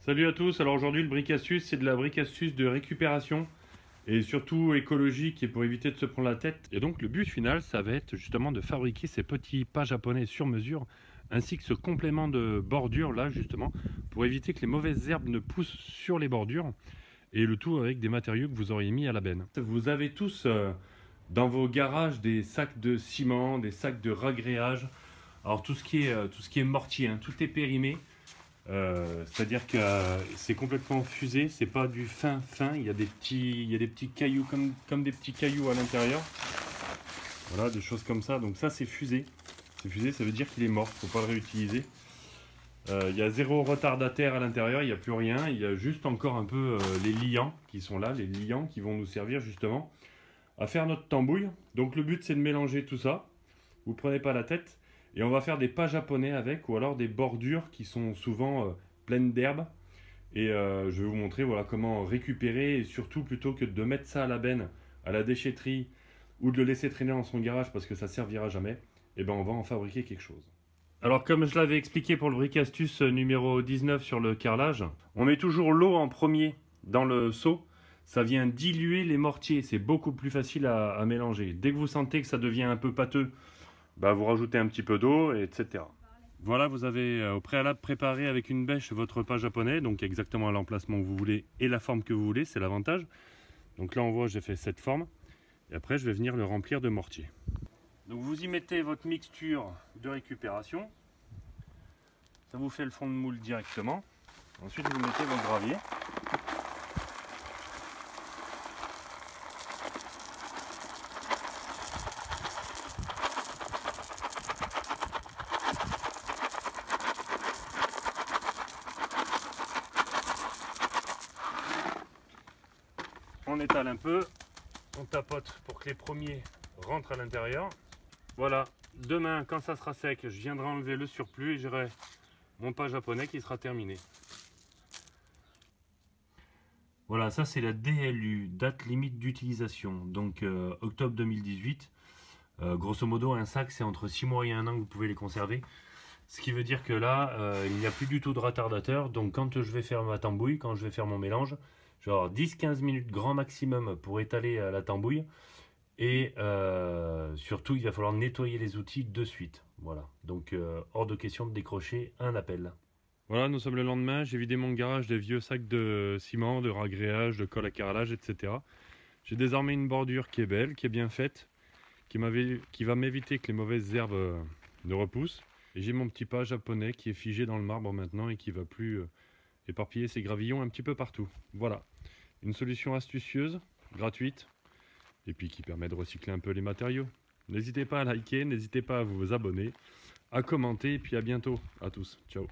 Salut à tous, alors aujourd'hui le bric astuce c'est de la bric astuce de récupération et surtout écologique et pour éviter de se prendre la tête. Et donc le but final ça va être justement de fabriquer ces petits pas japonais sur mesure ainsi que ce complément de bordure là justement pour éviter que les mauvaises herbes ne poussent sur les bordures et le tout avec des matériaux que vous auriez mis à la benne. Vous avez tous dans vos garages des sacs de ciment, des sacs de ragréage, alors tout ce qui est mortier, hein, tout est périmé. C'est-à-dire que c'est complètement fusé, c'est pas du fin, il y a des petits cailloux comme des petits cailloux à l'intérieur. Voilà, des choses comme ça. Donc ça c'est fusé. C'est fusé, ça veut dire qu'il est mort, faut pas le réutiliser. Il y a zéro retardataire à l'intérieur, il n'y a plus rien. Il y a juste encore un peu les liants qui sont là, les liants qui vont nous servir justement à faire notre tambouille. Donc le but c'est de mélanger tout ça. Vous prenez pas la tête. Et on va faire des pas japonais avec, ou alors des bordures qui sont souvent pleines d'herbe. Et je vais vous montrer voilà, comment récupérer, et surtout plutôt que de mettre ça à la benne, à la déchetterie, ou de le laisser traîner dans son garage parce que ça servira jamais, et ben on va en fabriquer quelque chose. Alors comme je l'avais expliqué pour le bric astuce numéro 19 sur le carrelage, on met toujours l'eau en premier dans le seau. Ça vient diluer les mortiers, c'est beaucoup plus facile à mélanger. Dès que vous sentez que ça devient un peu pâteux, bah, vous rajoutez un petit peu d'eau, etc. Voilà, vous avez au préalable préparé avec une bêche votre pas japonais, donc exactement à l'emplacement que vous voulez et la forme que vous voulez, c'est l'avantage. Donc là on voit j'ai fait cette forme, et après je vais venir le remplir de mortier. Donc vous y mettez votre mixture de récupération, ça vous fait le fond de moule directement. Ensuite vous mettez votre gravier. On étale un peu, on tapote pour que les premiers rentrent à l'intérieur. Voilà, demain quand ça sera sec, je viendrai enlever le surplus et j'aurai mon pas japonais qui sera terminé. Voilà, ça c'est la DLU, date limite d'utilisation, donc octobre 2018. Grosso modo, un sac c'est entre 6 mois et 1 an que vous pouvez les conserver. Ce qui veut dire que là, il n'y a plus du tout de retardateur, donc quand je vais faire ma tambouille, quand je vais faire mon mélange, genre 10-15 minutes grand maximum pour étaler la tambouille. Et surtout, il va falloir nettoyer les outils de suite. Voilà, donc hors de question de décrocher un appel. Voilà, nous sommes le lendemain. J'ai vidé mon garage des vieux sacs de ciment, de ragréage, de colle à carrelage, etc. J'ai désormais une bordure qui est belle, qui est bien faite, qui va m'éviter que les mauvaises herbes ne repoussent. Et j'ai mon petit pas japonais qui est figé dans le marbre maintenant et qui ne va plus éparpiller ses gravillons un petit peu partout. Voilà, une solution astucieuse, gratuite, et puis qui permet de recycler un peu les matériaux. N'hésitez pas à liker, n'hésitez pas à vous abonner, à commenter, et puis à bientôt à tous. Ciao.